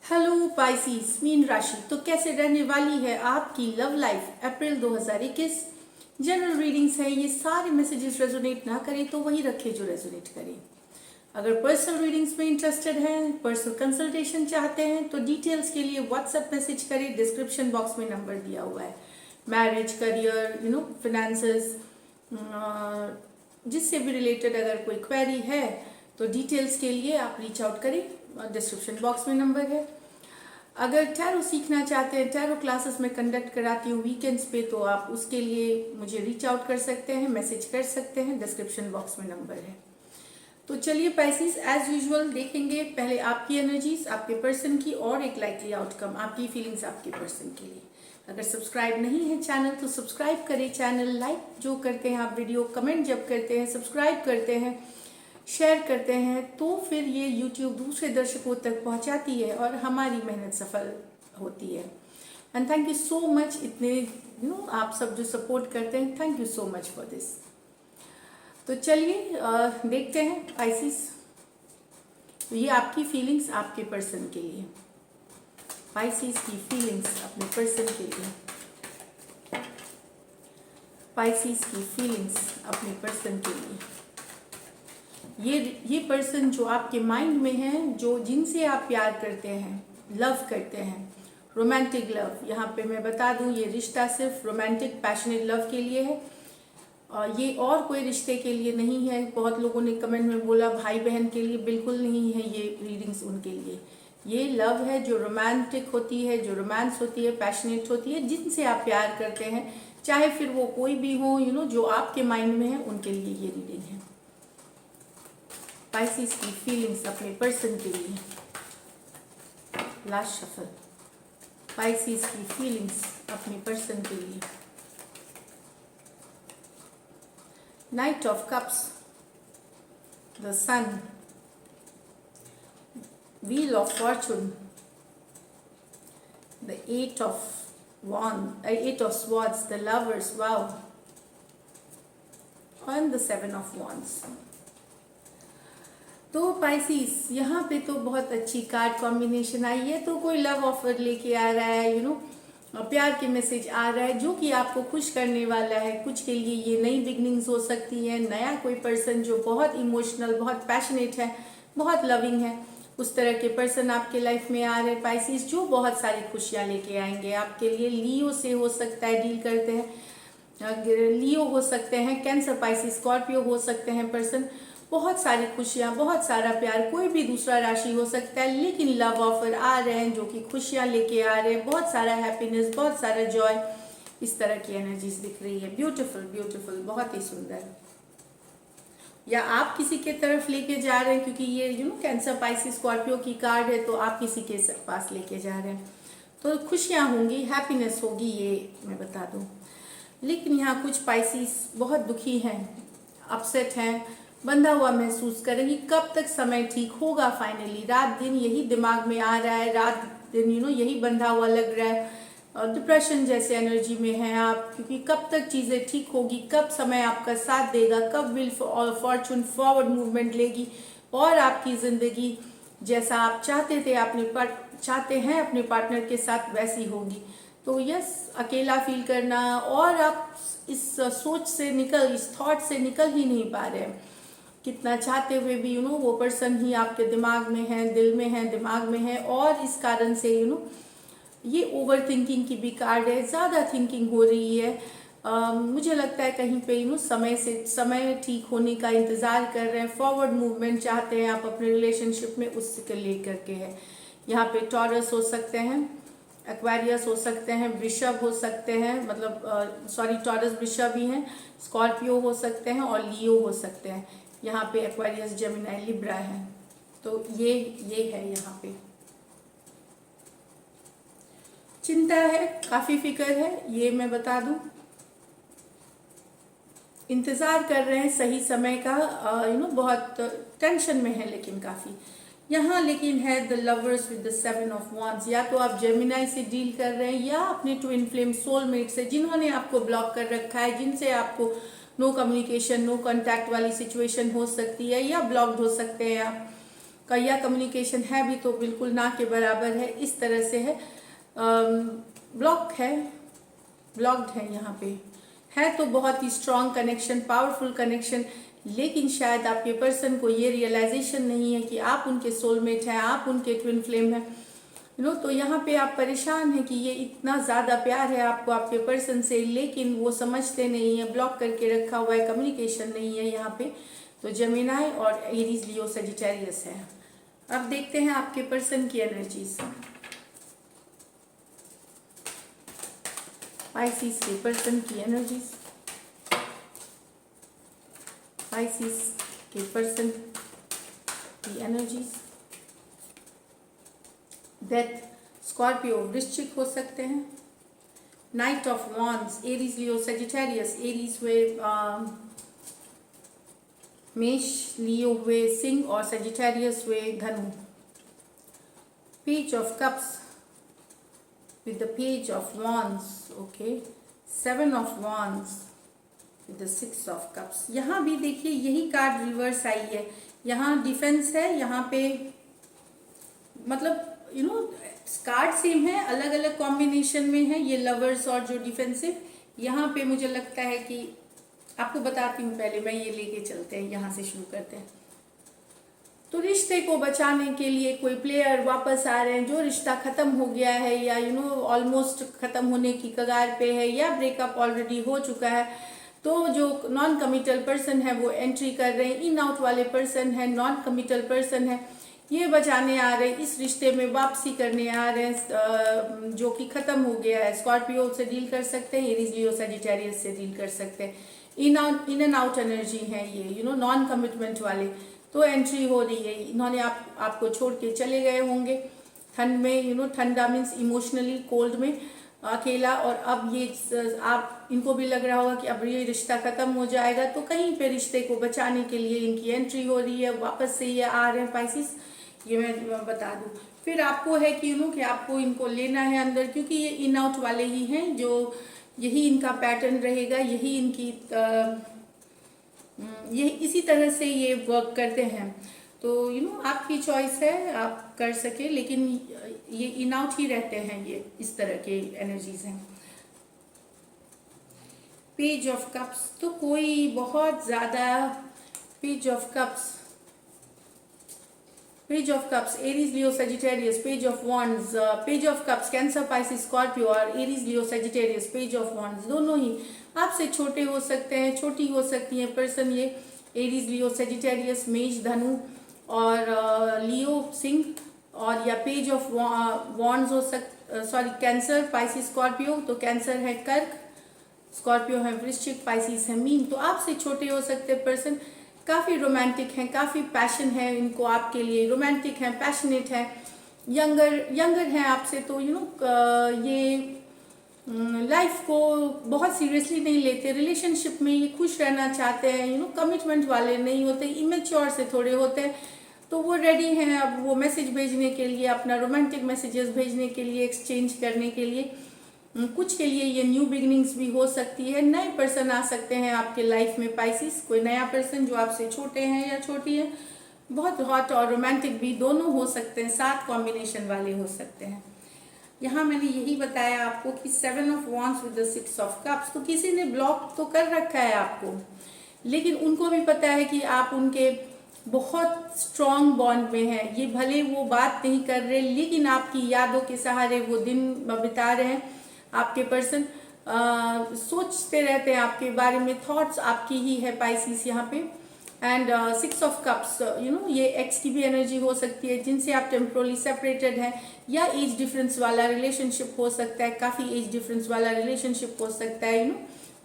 Hello Pisces mean राशि, तो कैसे रहने वाली है आपकी लव लाइफ अप्रैल 2021। जनरल रीडिंग्स है, ये सारे मैसेजेस रेजोनेट ना करें तो वही रखें जो रेजोनेट करें। अगर पर्सनल रीडिंग्स में इंटरेस्टेड हैं, पर्सनल कंसल्टेशन चाहते हैं तो डिटेल्स के लिए व्हाट्सएप मैसेज करें। डिस्क्रिप्शन बॉक्स में नंबर दिया हुआ है। मैरिज, करियर, फिनेंसेस, जिससे भी रिलेटेड अगर कोई क्वेरी है तो डिटेल्स के लिए आप रीच आउट करें। डिस्क्रिप्शन बॉक्स में नंबर है। अगर टैरो सीखना चाहते हैं, टैरो क्लासेस में कंडक्ट कराती हूँ वीकेंड्स पे, तो आप उसके लिए मुझे रीच आउट कर सकते हैं, मैसेज कर सकते हैं। डिस्क्रिप्शन बॉक्स में नंबर है। तो चलिए पाइसिस, एज यूजुअल देखेंगे पहले आपकी एनर्जीज, आपके पर्सन की, और एक लाइकली आउटकम, आपकी फीलिंग्स आपके पर्सन के लिए। अगर सब्सक्राइब नहीं है चैनल तो सब्सक्राइब करें चैनल। लाइक जो करते हैं आप वीडियो, कमेंट जब करते हैं, सब्सक्राइब करते हैं, शेयर करते हैं, तो फिर ये YouTube दूसरे दर्शकों तक पहुंचाती है और हमारी मेहनत सफल होती है। And thank you so much, इतने आप सब जो सपोर्ट करते हैं, thank you so much for this. तो चलिए देखते हैं पाइसिस, तो ये आपकी फीलिंग्स आपके पर्सन के लिए, पाइसिस की फीलिंग्स अपने पर्सन के लिए, पाइसिस की फीलिंग्स अपने पर्सन के लिए। ये पर्सन जो आपके माइंड में है, जो जिनसे आप प्यार करते हैं, लव करते हैं, रोमांटिक लव। यहाँ पे मैं बता दूं, ये रिश्ता सिर्फ रोमांटिक पैशनेट लव के लिए है, और ये और कोई रिश्ते के लिए नहीं है। बहुत लोगों ने कमेंट में बोला भाई बहन के लिए, बिल्कुल नहीं है ये रीडिंग्स उनके लिए। ये लव है जो रोमांटिक होती है, जो रोमांस होती है, पैशनेट होती है, जिनसे आप प्यार करते हैं, चाहे फिर वो कोई भी हो, जो आपके माइंड में है, उनके लिए ये रीडिंग है। पाइसिस की फीलिंग्स अपने पर्सन के लिए, लास्ट शफल। पाइसिस की फीलिंग्स अपने पर्सन के लिए, knight of cups, the sun, wheel of fortune, the eight of swords, the lovers, wow, and the seven of wands. तो पाइसिस, यहाँ पे तो बहुत अच्छी कार्ड कॉम्बिनेशन आई है। तो कोई लव ऑफर लेके आ रहा है, प्यार के मैसेज आ रहा है जो कि आपको खुश करने वाला है। कुछ के लिए ये नई बिगनिंग्स हो सकती है, नया कोई पर्सन जो बहुत इमोशनल, बहुत पैशनेट है, बहुत लविंग है, उस तरह के पर्सन आपके लाइफ में आ रहे हैं पाइसिस, जो बहुत सारी खुशियाँ लेके आएंगे आपके लिए। लियो से हो सकता है, डील करते हैं, लियो हो सकते हैं, कैंसर, पाइसिस, स्कॉर्पियो हो सकते हैं पर्सन। बहुत सारी खुशियाँ, बहुत सारा प्यार, कोई भी दूसरा राशि हो सकता है, लेकिन लव ऑफर आ रहे हैं जो कि खुशियाँ लेके आ रहे हैं, बहुत सारा हैप्पीनेस, बहुत सारा जॉय, इस तरह की एनर्जीज दिख रही है। ब्यूटीफुल ब्यूटीफुल, बहुत ही सुंदर। या आप किसी के तरफ लेके जा रहे हैं, क्योंकि ये कैंसर, पाइसिस, स्कॉर्पियो की कार्ड है, तो आप किसी के पास लेके जा रहे हैं, तो खुशियाँ होंगी, हैप्पीनेस होगी, ये मैं बता दूँ। लेकिन यहाँ कुछ पाइसिस बहुत दुखी हैं, अपसेट हैं, बंधा हुआ महसूस करेंगी। कब तक समय ठीक होगा? फाइनली रात दिन यही दिमाग में आ रहा है, रात दिन यही बंधा हुआ लग रहा है, और डिप्रेशन जैसे एनर्जी में हैं आप, क्योंकि कब तक चीज़ें ठीक होगी, कब समय आपका साथ देगा, कब विल फॉर्चून फॉरवर्ड मूवमेंट लेगी और आपकी ज़िंदगी जैसा आप चाहते थे, चाहते हैं अपने पार्टनर के साथ, वैसी होगी। तो यस, अकेला फील करना, और आप इस सोच से इस थॉट से निकल ही नहीं पा रहे हैं। कितना चाहते हुए भी वो पर्सन ही आपके दिमाग में है, दिल में है, दिमाग में है, और इस कारण से ये ओवर थिंकिंग की भी कार्ड है, ज़्यादा थिंकिंग हो रही है। मुझे लगता है कहीं पे समय ठीक होने का इंतज़ार कर रहे हैं, फॉरवर्ड मूवमेंट चाहते हैं आप अपने रिलेशनशिप में, उससे लेकर के है। यहाँ पे टॉरस हो सकते हैं, एक्वेरियस हो सकते हैं, वृषभ हो सकते हैं, मतलब टॉरस वृषभ ही हैं, स्कॉर्पियो हो सकते हैं, और लियो हो सकते हैं। यहाँ पे एक्वेरियस, जेमिनी, लिब्रा है। तो ये है यहाँ पे चिंता है, काफी फिक्र है, ये मैं बता दूं। इंतजार कर रहे हैं सही समय का, बहुत टेंशन में है, लेकिन काफी यहाँ। लेकिन है the lovers with the seven of wands. या तो आप जेमिनी से डील कर रहे हैं, या अपने ट्विन फ्लेम सोलमेट से, जिन्होंने आपको ब्लॉक कर रखा है, जिनसे आपको नो कम्युनिकेशन, नो कॉन्टैक्ट वाली सिचुएशन हो सकती है, या ब्लॉक्ड हो सकते हैं आप। या कम्युनिकेशन है भी तो बिल्कुल ना के बराबर है, इस तरह से है। ब्लॉक है, ब्लॉक्ड है यहाँ पे। है तो बहुत ही स्ट्रॉन्ग कनेक्शन, पावरफुल कनेक्शन, लेकिन शायद आपके पर्सन को ये रियलाइजेशन नहीं है कि आप उनके सोलमेट हैं, आप उनके ट्विन फ्लेम हैं, तो यहाँ पे आप परेशान हैं कि ये इतना ज़्यादा प्यार है आपको आपके पर्सन से, लेकिन वो समझते नहीं है, ब्लॉक करके रखा हुआ है, कम्युनिकेशन नहीं है यहाँ पे। तो जेमिनाई और एरीज, लियो, सजिटेरियस है। अब देखते हैं आपके पर्सन की एनर्जीज। पाइसिस के पर्सन की एनर्जीज, पाइसिस के पर्सन की एनर्जीज। डेथ, स्कॉर्पियो, वृश्चिक हो सकते हैं। Night of wands, Aries, Leo, Sagittarius. Aries हुए मेष, लियो हुए सिंह और सजिटेरियस हुए धनु। Page of cups with the page of wands, okay, 7 of wands with the 6 of cups। यहाँ भी देखिए यही कार्ड रिवर्स आई है। यहाँ डिफेंस है, यहाँ पे मतलब कार्ड सेम है, अलग अलग कॉम्बिनेशन में है ये लवर्स और जो डिफेंसिव। यहाँ पे मुझे लगता है कि आपको बताती हूँ, पहले मैं ये लेके चलते हैं, यहाँ से शुरू करते हैं। तो रिश्ते को बचाने के लिए कोई प्लेयर वापस आ रहे हैं, जो रिश्ता खत्म हो गया है या ऑलमोस्ट खत्म होने की कगार पे है या ब्रेकअप ऑलरेडी हो चुका है, तो जो नॉन कमिटल पर्सन है वो एंट्री कर रहे हैं। इन आउट वाले पर्सन है, नॉन कमिटल पर्सन है, ये बचाने आ रहे हैं, इस रिश्ते में वापसी करने आ रहे हैं जो कि खत्म हो गया है। स्कॉर्पियो से डील कर सकते हैं, एरीज, लियो, सजिटेरियस से डील कर सकते हैं। इन एंड आउट एनर्जी है ये, नॉन कमिटमेंट वाले। तो एंट्री हो रही है, इन्होंने आपको छोड़ के चले गए होंगे ठंड में, ठंडा मीन्स इमोशनली कोल्ड में, अकेला। और अब ये आप इनको भी लग रहा होगा कि अब ये रिश्ता खत्म हो जाएगा, तो कहीं पे रिश्ते को बचाने के लिए इनकी एंट्री हो रही है, वापस से ये आ रहे हैं पाइसिस, ये मैं बता दूं। फिर आपको है कि आपको इनको लेना है अंदर, क्योंकि ये इन आउट वाले ही हैं, जो यही इनका पैटर्न रहेगा, यही इनकी ये इसी तरह से ये वर्क करते हैं। तो आपकी चॉइस है, आप कर सके, लेकिन ये इन आउट ही रहते हैं, ये इस तरह के एनर्जीज हैं। पेज ऑफ कप्स, तो कोई बहुत ज्यादा page of cups, page of cups, Aries, Leo, Sagittarius. Page of wands, page of cups, Cancer, Pisces, Scorpio, और Aries, Leo, Sagittarius, page of wands, दोनों ही आपसे छोटे हो सकते हैं, छोटी हो सकती है पर्सन, ये एरीज, लियो, सजिटेरियस, मेष, धनु और लियो, सिंह, और या पेज ऑफ वॉन्ड्स हो सॉरी कैंसर, पाइसिस, स्कॉर्पियो। तो कैंसर है कर्क, स्कॉर्पियो है वृश्चिक, पाइसिस है मीन। तो आपसे छोटे हो सकते पर्सन, काफ़ी रोमांटिक हैं, काफ़ी पैशन है इनको आपके लिए, रोमांटिक हैं, पैशनेट है, यंगर हैं आपसे। तो ये लाइफ को बहुत सीरियसली नहीं लेते, रिलेशनशिप में ये खुश रहना चाहते हैं, कमिटमेंट वाले नहीं होते, इमेच्योर से थोड़े होते हैं। तो वो रेडी हैं अब वो मैसेज भेजने के लिए, अपना रोमांटिक मैसेजेस भेजने के लिए, एक्सचेंज करने के लिए। कुछ के लिए ये न्यू बिगिनिंग्स भी हो सकती है, नए पर्सन आ सकते हैं आपके लाइफ में पाइसिस, कोई नया पर्सन जो आपसे छोटे हैं या छोटी है, बहुत हॉट और रोमांटिक भी दोनों हो सकते हैं, साथ कॉम्बिनेशन वाले हो सकते हैं। यहाँ मैंने यही बताया आपको कि 7 of wands with the 6 of cups. तो किसी ने ब्लॉक तो कर रखा है आपको, लेकिन उनको भी पता है कि आप उनके बहुत स्ट्रॉन्ग बॉन्ड में हैं। ये भले वो बात नहीं कर रहे, लेकिन आपकी यादों के सहारे वो दिन बिता रहे हैं। आपके पर्सन सोचते रहते हैं आपके बारे में, थॉट्स आपकी ही है पाइसिस यहाँ पे। एंड 6 ऑफ कप्स, ये एक्स की भी एनर्जी हो सकती है, जिनसे आप टेम्पोरली सेपरेटेड हैं, या एज डिफरेंस वाला रिलेशनशिप हो सकता है, काफ़ी एज डिफरेंस वाला रिलेशनशिप हो सकता है,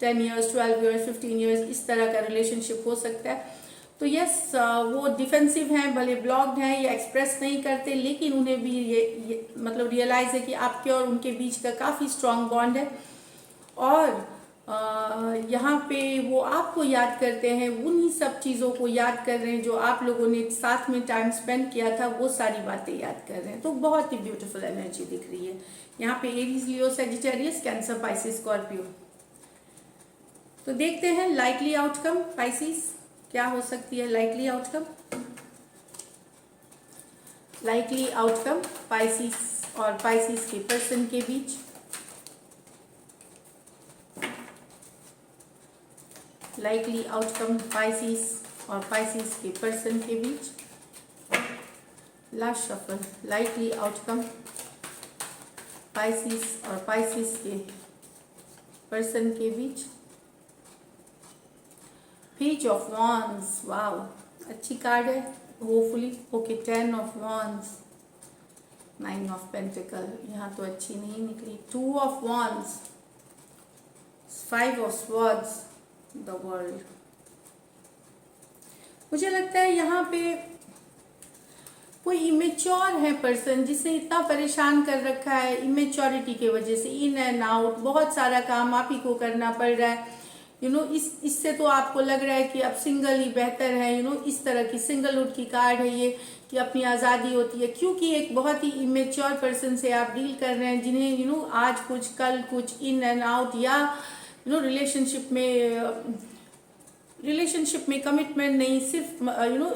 10 ईयर्स, 12 ईयर्स, 15 ईयर्स, इस तरह का रिलेशनशिप हो सकता है। तो यस, वो डिफेंसिव हैं, भले ब्लॉक्ड हैं या एक्सप्रेस नहीं करते, लेकिन उन्हें भी ये मतलब रियलाइज है कि आपके और उनके बीच का काफ़ी स्ट्रॉन्ग बॉन्ड है। और यहाँ पे वो आपको याद करते हैं, उन्हीं सब चीज़ों को याद कर रहे हैं जो आप लोगों ने साथ में टाइम स्पेंड किया था, वो सारी बातें याद कर रहे हैं। तो बहुत ही ब्यूटीफुल एनर्जी दिख रही है यहाँ पे, Aries, Leo, Sagittarius, cancer, Pisces, Scorpio. तो देखते हैं लाइकली आउटकम पाइसिस क्या हो सकती है, likely outcome. Likely outcome Pisces और पाइसिस के पर्सन के बीच। लाइकली आउटकम पाइसिस और पाइसिस के पर्सन के बीच। Last shuffle, likely outcome Pisces और पाइसिस के पर्सन के बीच। पेज ऑफ वॉन्ड्स, वाओ अच्छी कार्ड है, hopefully. Okay, 10 of wands, 9 of pentacle, यहाँ तो अच्छी नहीं निकली। 2 of wands, 5 of swords, the world. मुझे लगता है यहाँ पे कोई इमेच्योर है पर्सन, जिसे इतना परेशान कर रखा है इमेच्योरिटी के वजह से, इन एंड आउट, बहुत सारा काम आप ही को करना पड़ रहा है। इससे तो आपको लग रहा है कि अब सिंगल ही बेहतर है। इस तरह की सिंगलहुड की कार्ड है ये, कि अपनी आज़ादी होती है, क्योंकि एक बहुत ही इमेच्योर पर्सन से आप डील कर रहे हैं, जिन्हें आज कुछ कल कुछ, इन एंड आउट, या रिलेशनशिप में कमिटमेंट नहीं, सिर्फ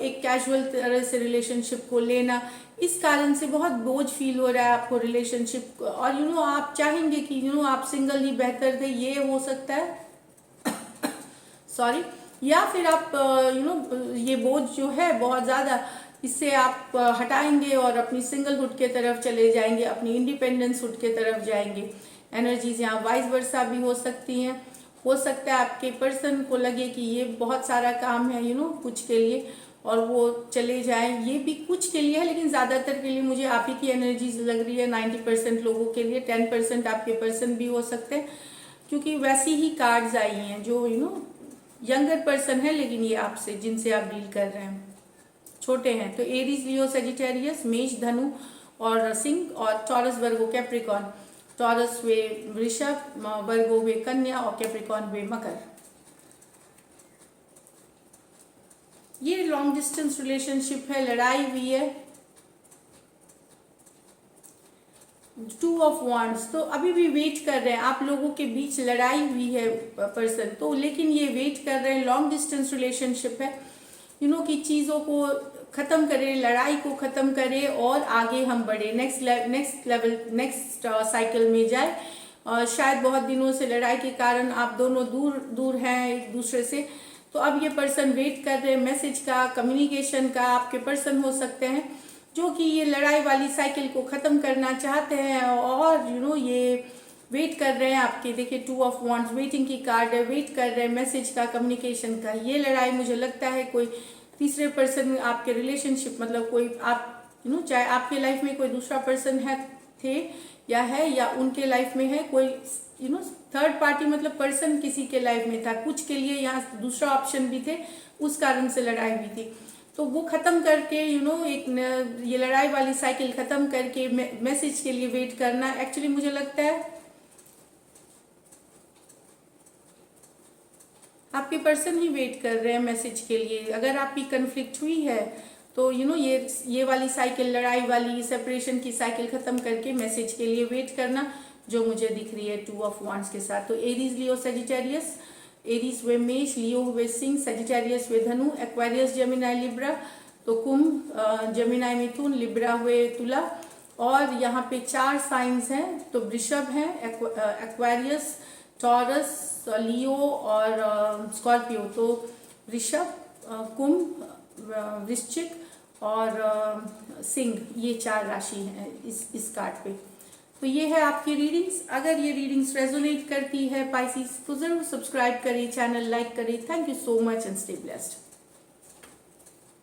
एक कैजुअल तरह से रिलेशनशिप को लेना, इस कारण से बहुत बोझ फील हो रहा है आपको रिलेशनशिप। और आप चाहेंगे कि आप सिंगल ही बेहतर थे, ये हो सकता है सॉरी। या फिर आप ये बोझ जो है बहुत ज़्यादा, इससे आप हटाएंगे और अपनी सिंगलहुड के तरफ चले जाएंगे, अपनी इंडिपेंडेंस हुड के तरफ जाएंगे। एनर्जीज यहाँ वाइस वर्सा भी हो सकती हैं। हो सकता है आपके पर्सन को लगे कि ये बहुत सारा काम है कुछ के लिए, और वो चले जाएं, ये भी कुछ के लिए है, लेकिन ज़्यादातर के लिए मुझे आप ही की एनर्जीज लग रही है। 90% लोगों के लिए, 10% आपके पर्सन भी हो सकते हैं, क्योंकि वैसी ही कार्ड्स आई हैं जो यंगर पर्सन है, लेकिन ये आपसे, जिनसे आप डील कर रहे हैं, छोटे हैं। तो एरीज, लियो, सेजिटेरियस, मेष, धनु और सिंह, और टॉरस, वर्गो, कैप्रिकॉन। टॉरस वे वृषभ, वर्गो वे कन्या और कैप्रिकॉन वे मकर। ये लॉन्ग डिस्टेंस रिलेशनशिप है, लड़ाई हुई है। 2 ऑफ वॉन्ड्स, तो अभी भी वेट कर रहे हैं, आप लोगों के बीच लड़ाई हुई है पर्सन तो, लेकिन ये वेट कर रहे हैं। लॉन्ग डिस्टेंस रिलेशनशिप है, कि चीज़ों को ख़त्म करें, लड़ाई को ख़त्म करें और आगे हम बढ़े, नेक्स्ट लेवल, नेक्स्ट साइकिल में जाए। और शायद बहुत दिनों से लड़ाई के कारण आप दोनों दूर हैं एक दूसरे से, तो अब ये पर्सन वेट कर रहे हैं मैसेज का, कम्युनिकेशन का। आपके पर्सन हो सकते हैं जो कि ये लड़ाई वाली साइकिल को ख़त्म करना चाहते हैं, और ये वेट कर रहे हैं आपके। देखिए 2 ऑफ वॉन्ड्स, वेटिंग की कार्ड है, वेट कर रहे हैं मैसेज का, कम्युनिकेशन का। ये लड़ाई मुझे लगता है कोई तीसरे पर्सन आपके रिलेशनशिप, मतलब कोई आप चाहे आपके लाइफ में कोई दूसरा पर्सन थे या है, या उनके लाइफ में है कोई थर्ड पार्टी, मतलब पर्सन किसी के लाइफ में था। कुछ के लिए यहाँ दूसरा ऑप्शन भी थे, उस कारण से लड़ाई हुई थी। तो वो ख़त्म करके एक ये लड़ाई वाली साइकिल ख़त्म करके मैसेज के लिए वेट करना। एक्चुअली मुझे लगता है आपके पर्सन ही वेट कर रहे हैं मैसेज के लिए। अगर आपकी कन्फ्लिक्ट हुई है तो ये वाली साइकिल, लड़ाई वाली, सेपरेशन की साइकिल ख़त्म करके मैसेज के लिए वेट करना, जो मुझे दिख रही है 2 ऑफ वॉन्ड्स के साथ। तो एरीज, लियो, सेजिटेरियस, एरीज वे मेष, लियो वे सिंह, सेजिटेरियस वे धनु, एक्वेरियस, जेमिनाई, लिब्रा। तो कुंभ, जेमिनाई, मिथुन, लिब्रा हुए तुला। और यहाँ पे 4 साइंस हैं, तो वृषभ हैं, एक्वेरियस, टॉरस, लियो और स्कॉर्पियो। तो वृषभ, कुंभ, वृश्चिक और सिंह, ये 4 राशि हैं इस कार्ड पे। तो ये है आपकी रीडिंग्स। अगर ये रीडिंग्स रेजोनेट करती है पाइसिस, तो ज़रूर सब्सक्राइब करें, चैनल लाइक करें। Thank you so much and stay blessed.